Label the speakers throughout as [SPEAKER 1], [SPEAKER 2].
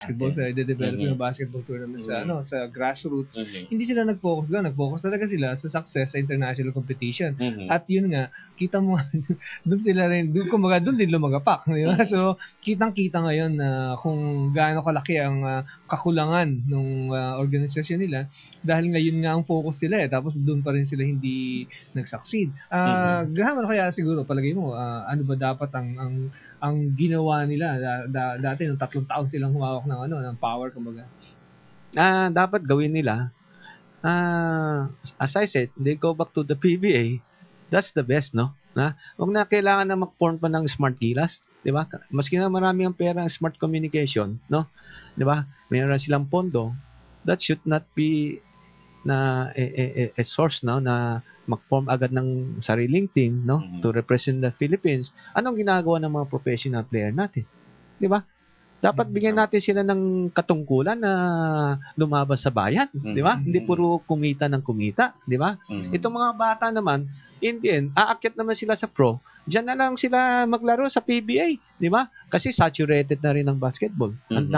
[SPEAKER 1] basketball, sa i-develop yung basketball tournament sa sa grassroots. Hindi sila nag-focus doon. Nag-focus talaga sila sa success sa international competition. At yun nga, kita mo doon sila rin, kumbaga doon din lumagapak, di ba? So, kitang-kita ngayon na kung gaano kalaki ang kakulangan ng organisasyon nila dahil ngayon nga ang focus sila tapos doon pa rin sila hindi nag-succeed. Graham, ano kaya siguro palagay mo, ano ba dapat ang ginawa nila dati nung 3 taon silang humawak ng power, kumbaga?
[SPEAKER 2] Dapat gawin nila, as I said, they go back to the PBA. That's the best, no? Huwag na kailangan na mag-form pa ng smart gilas, di ba? Maski na marami ang pera ng smart communication, no? Di ba? Mayroon silang pondo. That should not be na a source, no, na mag-form agad ng sariling team, no, to represent the Philippines. Anong ginagawa ng mga professional player natin? Di ba? Dapat bigyan natin sila ng katungkulan na lumaban sa bayan, di ba? Hindi puro kumita ng kumita, di ba? Itong mga bata naman, in the end, aakyat naman sila sa pro. Diyan na lang sila maglaro sa PBA, di ba? Kasi saturated na rin ang basketball. Ang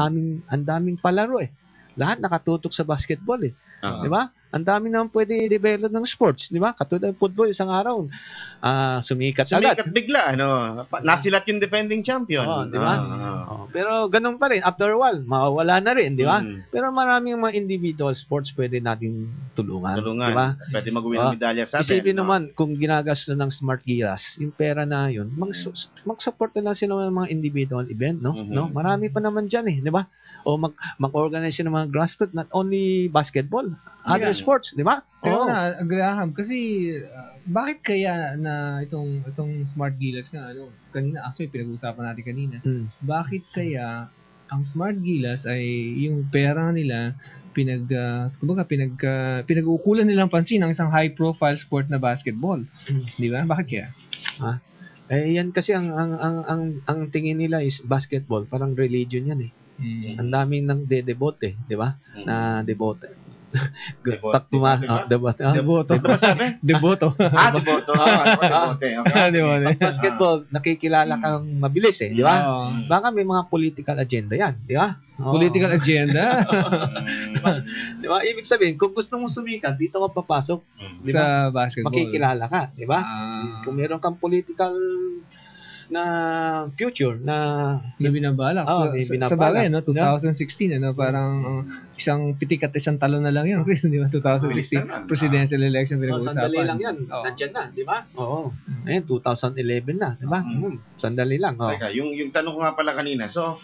[SPEAKER 2] daming palaro eh. Lahat nakatutok sa basketball eh. Di ba? Ang dami naman pwede i-develop ng sports, di ba? Katulad ng football, isang araw, sumikat agad.
[SPEAKER 3] Sumikat bigla, ano? Nasilat yung defending champion.
[SPEAKER 2] Di ba? Pero ganun pa rin, after a while, mawawala na rin, di ba? Pero maraming mga individual sports pwede natin tulungan. Di ba?
[SPEAKER 3] Pwede mag-uwi ng medalya sa atin.
[SPEAKER 2] Isipin naman, kung ginagastos ng smart gilas, yung pera na yun, mag-support na lang sila ng mga individual event, no? Marami pa naman dyan eh, di ba? O mag-organize ng mga grassroots, not only basketball, other sports, di ba?
[SPEAKER 1] Pero Graham, kasi bakit kaya na itong smart gilas nga, kanina, actually pinag-uusapan natin kanina, bakit kaya ang smart gilas ay yung pera nila pinag-uukulan nilang pansin ng isang high-profile sport na basketball? Di ba? Bakit kaya?
[SPEAKER 2] Yan kasi ang tingin nila is basketball, parang religion yan eh. Ang daming nang de-devote, di ba? Na devote.
[SPEAKER 1] Deboto.
[SPEAKER 2] Basketball, nakikilala kang mabilis eh, di ba? Baka may mga political agenda yan, di ba?
[SPEAKER 1] Political agenda?
[SPEAKER 2] Di ba? Ibig sabihin, kung gusto mong sumikat, dito ka papasok
[SPEAKER 1] sa basketball.
[SPEAKER 2] Makikilala ka, di ba? Kung meron kang political na future na
[SPEAKER 1] binabalak. Sa bagay, 2016, parang isang pitik at isang talon na lang yun. Di ba? 2016 presidential election pinag-uusapan.
[SPEAKER 2] Sandali lang yan. Nandyan na, di ba? Oo. Ayun, 2011 na, di ba? Sandali lang.
[SPEAKER 3] Teka, yung tanong ko nga pala kanina, so,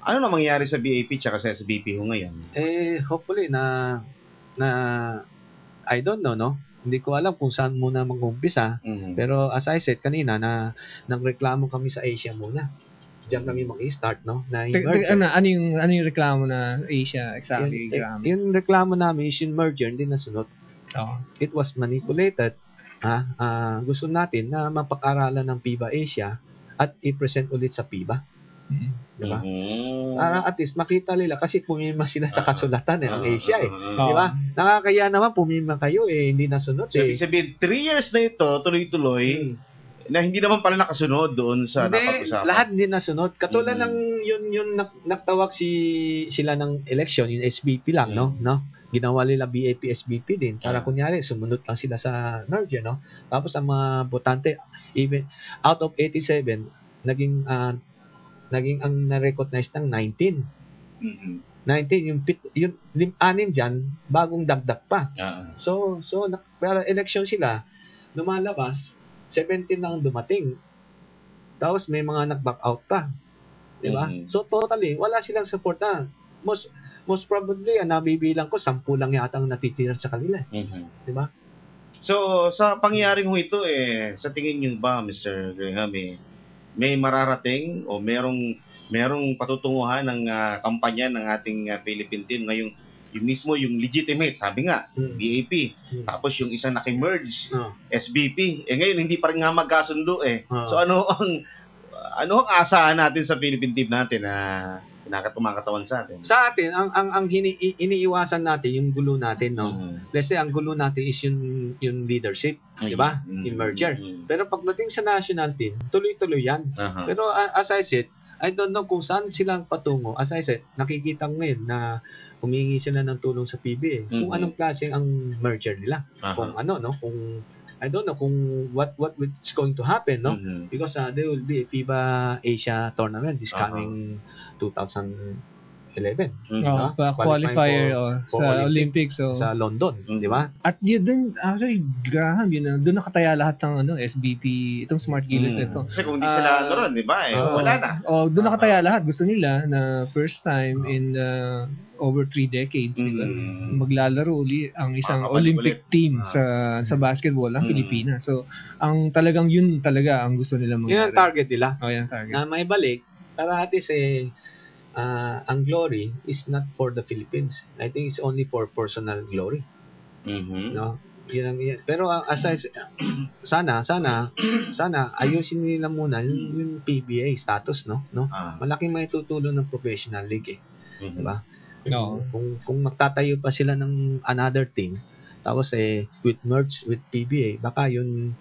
[SPEAKER 3] ano na mangyayari sa BAP tsaka sa SBP ngayon?
[SPEAKER 2] Hopefully na I don't know, no? Hindi ko alam kung saan muna mag-umpisa. Pero as I said kanina, nagreklamo kami sa Asia muna. Diyan kami mag-start, no?
[SPEAKER 1] Ano yung reklamo na Asia exactly?
[SPEAKER 2] Yung reklamo namin is yung merger, hindi nasunod. It was manipulated. Gusto natin na mapag-aralan ng FIBA Asia at i-present ulit sa FIBA. Diba? Para at least makita nila kasi pumima sila sa kasulatan ng Asia eh. Diba? Nakakaya naman pumima kayo eh, hindi nasunod eh.
[SPEAKER 3] So, sabihin, 3 years na ito, tuloy-tuloy, na hindi naman pala nakasunod doon sa napag-usapan.
[SPEAKER 2] Lahat hindi nasunod. Katulad ng yun nagtawag sila ng election, yung SBP lang, no? Ginawa nila BAP, SBP din. Para kunyari, sumunod lang sila sa merger, no? Tapos ang mga botante, even out of 87, naging ang na-recognize ng 19. 19, yung 6 dyan, bagong dagdag pa. So pero election sila, lumalabas, 17 lang dumating. Tapos may mga nag-back out pa. Diba? So totally, wala silang support na. Most probably, nabibilang ko, 10 lang yata ang natitira sa kanila. Diba?
[SPEAKER 3] So, sa pangyayaring ito, sa tingin niyo ba, Mr. Graham, may mararating o merong patutunguhan ng kampanya ng ating Philippine team ngayong yung legitimate, sabi nga, BAP, tapos yung isang naki-merge, SBP, ngayon hindi pa rin nga magkasundo So ano ang asahan natin sa Philippine team natin na kumakatawan sa atin?
[SPEAKER 2] Sa atin, ang iniiwasan natin, yung gulo natin, no? Let's say, ang gulo natin is yung leadership, di ba? Yung merger. Pero pagdating sa national team, tuloy-tuloy yan. Pero as I said, I don't know kung saan silang patungo. As I said, nakikita ko ngayon na humingi sila ng tulong sa PBA. Kung anong klase ang merger nila. Kung ano, no? Kung I don't know kung what is going to happen, no? Because there will be a FIBA Asia tournament this coming 2011.
[SPEAKER 1] Qualifier sa Olympics
[SPEAKER 2] sa London, di ba?
[SPEAKER 1] At yun dun, actually, Graham, doon nakataya lahat ng SBT, itong Smart Gilas na ito.
[SPEAKER 3] Kasi kung hindi sila ron, di ba? Wala na.
[SPEAKER 1] Doon nakataya lahat. Gusto nila na first time in over 3 decades, diba? Maglalaro uli ang isang Olympic team sa basketball, ang Pilipinas. So, ang talagang yun talaga ang gusto nila mangyari.
[SPEAKER 2] Yun ang target nila.
[SPEAKER 1] Yan ang target.
[SPEAKER 2] Na may balik, para at least ang glory is not for the Philippines. I think it's only for personal glory. No? Yun. Pero sana ayusin nila muna yung PBA status, no? Malaking may tutulong ng professional league diba?
[SPEAKER 1] No.
[SPEAKER 2] Kung magtatayo pa sila ng another team, tapos with merge with PBA, baka yun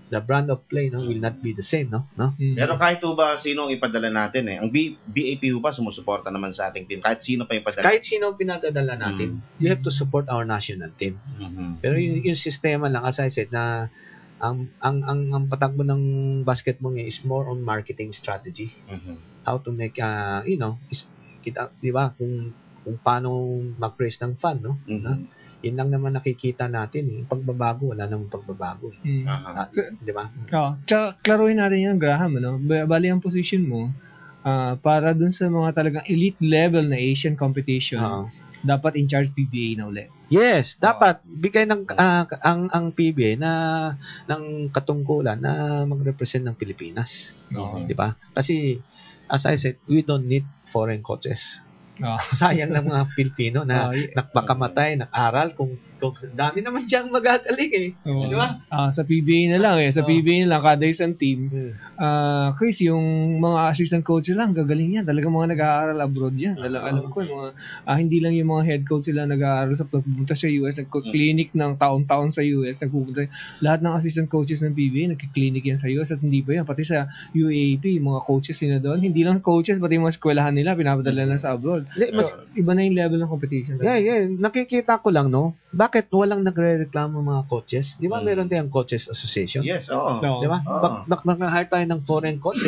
[SPEAKER 2] the brand of play will not be the same, no?
[SPEAKER 3] Pero kahit ba sino ang ipadala natin ang BAP ba sumusuporta naman sa ating team? Kahit sino pa ipadala?
[SPEAKER 2] Kahit sino ang pinadala natin, you have to support our national team. Pero yung sistema lang, as I said, na ang patakbo ng basketball ngayon is more on marketing strategy. How to make, kita, di ba, kung paano mag-raise ng fund, no? Yun lang naman nakikita natin. Pagbabago, wala namang pagbabago. Di ba?
[SPEAKER 1] Tsaka, klaruhin natin yan, Graham. Bali ang position mo, para dun sa mga talagang elite level na Asian competition, dapat in charge PBA na ulit.
[SPEAKER 2] Yes, dapat bigay ng ang PBA ng katungkulan na mag-represent ng Pilipinas. Di ba? Kasi, as I said, we don't need foreign coaches. Sayang ng mga Pilipino na nagpakamatay, nag-aral kung dami naman diyang magagaling di ba?
[SPEAKER 1] Sa PBA na lang sa PBA na lang kada isang team. Chris, yung mga assistant coach lang gagaling yan. Talagang mga nag-aaral abroad yan. Alam ko mga hindi lang yung mga head coach sila nag-aaral sa pupunta sa US, nagko-clinic ng taon-taon sa US, nagpupunta. Lahat ng assistant coaches ng PBA nagki-clinic yan sa US at hindi pa yan. Pati sa UAAP, mga coaches sila doon. Hindi lang coaches, pati yung mga eskwelahan nila pinapadala na sa abroad. So, iba na yung level ng competition.
[SPEAKER 2] Yeah. Nakikita ko lang, no? Bakit walang nagre-reklamo mga coaches? Di ba meron tayong coaches association?
[SPEAKER 3] Yes,
[SPEAKER 2] Di ba? Mag-hire tayo ng foreign coach,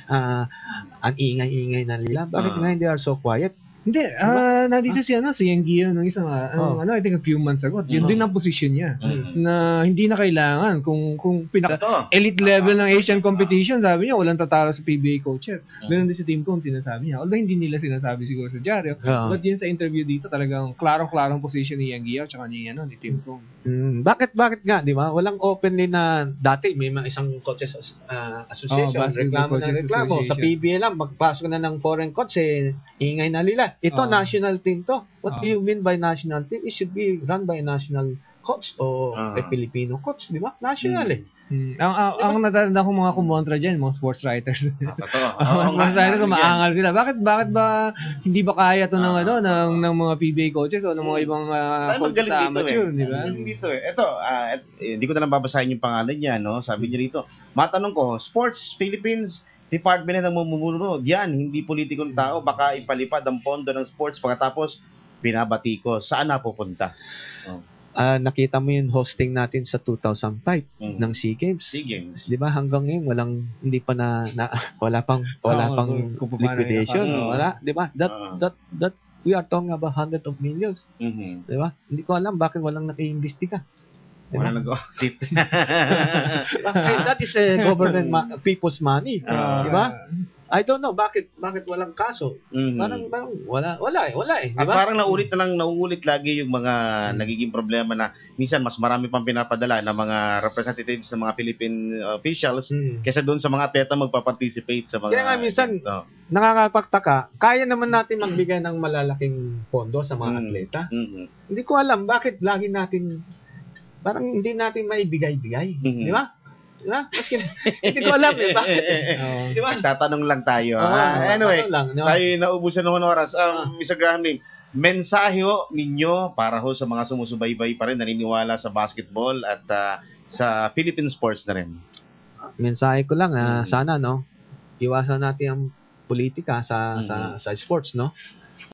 [SPEAKER 2] ang ingay-ingay na nila. Bakit nga hindi are so quiet?
[SPEAKER 1] Hindi, nandito si Yanggio ng isang, I think a few months ago. Yun din ang position niya. Na hindi na kailangan. Kung elite level ng Asian competition, sabi niya, walang tatalo sa PBA coaches. Ganun din si Tim Cone, sinasabi niya. Although hindi nila sinasabi siguro sa Diario. But yun sa interview dito, talagang klarong-klarong position ni Yanggio at saka ni Tim Cone.
[SPEAKER 2] Bakit nga, di ba? Walang openly na dati, may mga isang coaches association. Reklamo na reklamo. Sa PBA lang, magpasok na ng foreign coach, ingay na nila. Ito, national team to. What do you mean by national team? It should be run by a national coach o a Filipino coach, di ba? National
[SPEAKER 1] Ang natatanda ko mga kumontra dyan, mga sports writers. Mga sports writers, maangal sila. Bakit ba, hindi ba kaya ito ng mga PBA coaches o ng mga ibang coaches sa amateur, di ba?
[SPEAKER 3] Dito Ito, hindi ko na lang babasahin yung pangalan niya, no? Sabi niya rito, matanong ko, Sports Philippines Department na namumuno, yan, hindi politikong tao, baka ipalipad ang pondo ng sports pagkatapos binabati ko. Saan napupunta?
[SPEAKER 2] Nakita mo yung hosting natin sa 2005 ng SEA Games.
[SPEAKER 3] SEA Games.
[SPEAKER 2] Di ba hanggang ngayon wala pang liquidation, wala, di ba? That we are talking about hundreds of millions. Di ba? Hindi ko alam bakit walang naki-imbestiga.
[SPEAKER 3] Wala nag-audit.
[SPEAKER 2] That is government people's money. Di ba? I don't know bakit walang kaso. Parang wala eh.
[SPEAKER 3] At parang nauulit lagi yung mga nagiging problema na minsan mas marami pang pinapadala ng mga representatives ng mga Philippine officials kaysa doon sa mga atleta magpa-participate sa mga.
[SPEAKER 2] Kaya nga minsan nakakapagtaka, kaya naman natin magbigay ng malalaking pondo sa mga atleta. Hindi ko alam bakit lagi natin parang hindi natin maibigay-bigay. Di ba? Maski, hindi ko alam bakit.
[SPEAKER 3] Di ba? Tatanong lang tayo. Anyway, tayo naubusan ng oras. Mr. Graham, mensahe ninyo para sa mga sumusubaybay pa rin, naniniwala sa basketball at sa Philippine sports na rin.
[SPEAKER 2] Mensahe ko lang, sana, iwasan natin ang politika sa sports, no?